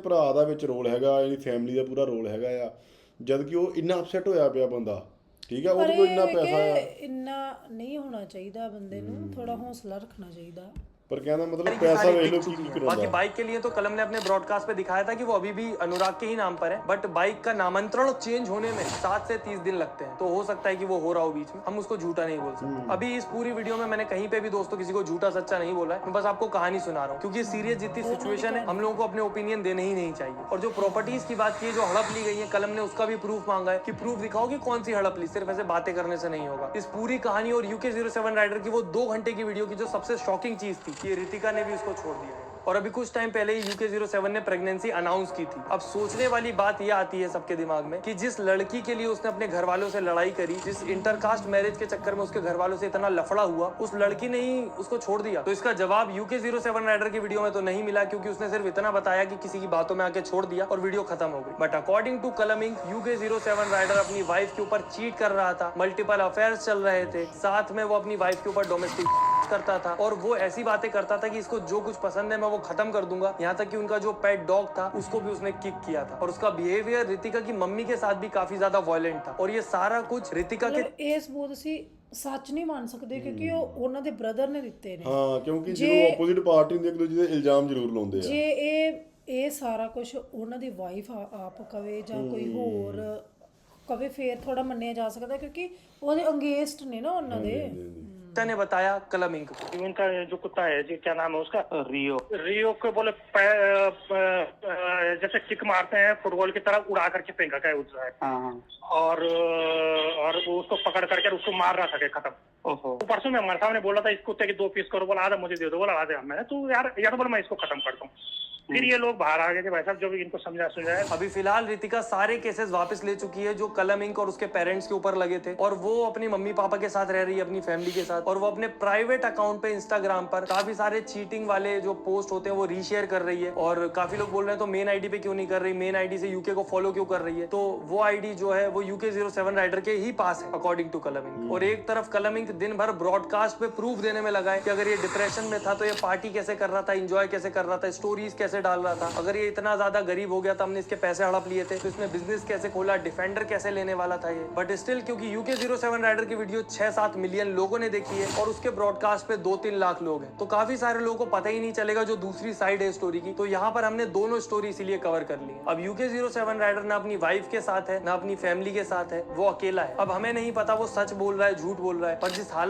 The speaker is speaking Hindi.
ਭਰਾ ਦਾ ਵਿੱਚ ਰੋਲ ਹੈਗਾ, ਇਹਦੀ ਫੈਮਿਲੀ ਦਾ ਪੂਰਾ ਰੋਲ ਹੈਗਾ ਆ, ਜਦ ਕਿ ਉਹ ਇੰਨਾ ਅਪਸੈਟ ਹੋਇਆ ਪਿਆ ਬੰਦਾ, ਠੀਕ ਹੈ, ਉਹਦੇ ਕੋਲ ਇੰਨਾ ਪੈਸਾ ਆ। ਇੰਨਾ नहीं होना चाहिए बंदे नूं, थोड़ा हौसला रखना चाहिए। पर कहना मतलब पैसा वेख लो की बाकी बाइक के लिए तो कलम ने अपने ब्रॉडकास्ट पे दिखाया था कि वो अभी भी अनुराग के ही नाम पर है, बट बाइक का नामांतरण चेंज होने में 7 से 30 दिन लगते हैं, तो हो सकता है कि वो हो रहा हो बीच में, हम उसको झूठा नहीं बोल सकते। अभी इस पूरी वीडियो में मैंने कहीं पे भी दोस्तों किसी को झूठा सच्चा नहीं बोला है, मैं बस आपको कहानी सुना रहा हूँ, क्योंकि सीरियस जितनी सिचुएशन है हम लोगों को अपने ओपिनियन देने ही नहीं चाहिए। और जो प्रॉपर्टीज की बात की है, जो हड़प ली गई है, कलम ने उसका भी प्रूफ मांगा है कि प्रूफ दिखाओ कि कौन सी हड़प ली, सिर्फ ऐसे बातें करने से नहीं होगा। इस पूरी कहानी और UK07 राइडर की वो 2 घंटे की वीडियो की जो सबसे शॉकिंग चीज थी, ये रितिका ने भी उसको छोड़ दिया है। और अभी कुछ टाइम पहले ही UK07 ने प्रेगनेंसी अनाउंस की थी। अब सोचने वाली बात यह आती है सबके दिमाग में कि जिस लड़की के लिए उसने अपने घर वालों से लड़ाई करी, जिस इंटरकास्ट मैरिज के चक्कर में उसके घर वालों से इतना लफड़ा हुआ, उस लड़की ने ही उसको छोड़ दिया। तो इसका जवाब UK07 राइडर की वीडियो में तो नहीं मिला, क्योंकि उसने सिर्फ इतना बताया कि किसी की बातों में आके छोड़ दिया और वीडियो खत्म हो गई। बट अकॉर्डिंग टू कलम इंक, UK07 राइडर अपनी वाइफ के ऊपर चीट कर रहा था, मल्टीपल अफेयर्स चल रहे थे, साथ में वो अपनी वाइफ के ऊपर डोमेस्टिक करता था, और वो ऐसी बातें करता था कि इसको जो कुछ पसंद है मैं वो खत्म कर दूंगा। यहाँ तक कि उनका जो पेट डॉग था उसको भी उसने किक किया था, और उसका बिहेवियर रितिका की मम्मी के साथ भी काफी ज्यादा वायलेंट था। और ये सारा कुछ रितिका के ਇਹ ਸਬੂਤ ਅਸੀਂ ਸੱਚ ਨਹੀਂ ਮੰਨ ਸਕਦੇ, ਕਿਉਂਕਿ ਉਹ ਉਹਨਾਂ ਦੇ ਬ੍ਰਦਰ ਨੇ ਦਿੱਤੇ ਨੇ। ਹਾਂ, ਕਿਉਂਕਿ ਜਦੋਂ ਆਪੋਜ਼ਿਟ ਪਾਰਟੀ ਹੁੰਦੀ ਹੈ ਇੱਕ ਦੂਜੇ ਦੇ ਇਲਜ਼ਾਮ ਜ਼ਰੂਰ ਲਾਉਂਦੇ ਆ। ਜੇ ਇਹ ਸਾਰਾ ਕੁਝ ਉਹਨਾਂ ਦੀ ਵਾਈਫ ਆਪ ਕਵੇ ਜਾਂ ਕੋਈ ਹੋਰ ਕਵੇ, ਫੇਰ ਥੋੜਾ ਮੰਨਿਆ ਜਾ ਸਕਦਾ, ਕਿਉਂਕਿ ਉਹਦੇ ਅੰਗੇਸਟ ਨੇ ਨਾ ਉਹਨਾਂ ਦੇ। ने बताया कलम इंक को, उनका जो कुत्ता है जी, क्या नाम है उसका, रियो को बोले जैसे किक मारते हैं फुटबॉल की तरह उड़ा करके फेंका क्या उस और वो उसको पकड़ करके उसको मार रहा था खत्म। परसों में हमारे सामने बोला था इस कुत्ते की 2 पीस करो, बोला आधा मुझे दे दो, बोला आधा मैंने, तू यार तो बोला मैं इसको खत्म करता हूँ। फिर ये लोग बाहर आ गए थे, भाई साहब जो भी इनको समझाया। अभी फिलहाल रितिका सारे केसेस वापस ले चुकी है जो कलम इंक और उसके पेरेंट्स के ऊपर लगे थे, और वो अपनी मम्मी पापा के साथ रह रही है, अपनी फैमिली के साथ, और वो अपने प्राइवेट अकाउंट पे इंस्टाग्राम पर काफी सारे चीटिंग वाले जो पोस्ट होते हैं वो रीशेयर कर रही है। और काफी लोग बोल रहे हैं तो मेन आईडी पे क्यों नहीं कर रही, मेन आईडी से यूके को फॉलो क्यों कर रही है, तो वो आईडी जो है वो UK07 राइडर के ही पास है अकॉर्डिंग टू कलम इंक। और एक तरफ कलम इंक दिन भर ब्रॉडकास्ट पे प्रूफ देने में लगा है कि अगर ये डिप्रेशन में था तो ये पार्टी कैसे कर रहा था, एंजॉय कैसे कर रहा था, स्टोरीज कैसे डाल रहा था, अगर ये इतना ज्यादा गरीब हो गया तो हमने इसके पैसे हड़प लिए थे, तो इसने बिजनेस कैसे खोला, डिफेंडर कैसे लेने वाला था ये। बट स्टिल क्योंकि UK07 राइडर की वीडियो 6-7 मिलियन लोगों ने देखी है और उसके ब्रॉडकास्ट पे 2-3 लाख लोग हैं, तो काफी सारे लोगों को पता ही नहीं चलेगा जो दूसरी साइड है स्टोरी की। तो यहाँ पर हमने दोनों स्टोरी इसीलिए कवर कर ली। अब UK07 राइडर ना अपनी वाइफ के साथ है ना अपनी फैमिली के साथ है, वो अकेला है। अब हमें नहीं पता वो सच बोल रहा है झूठ बोल रहा है, पर जिस हालत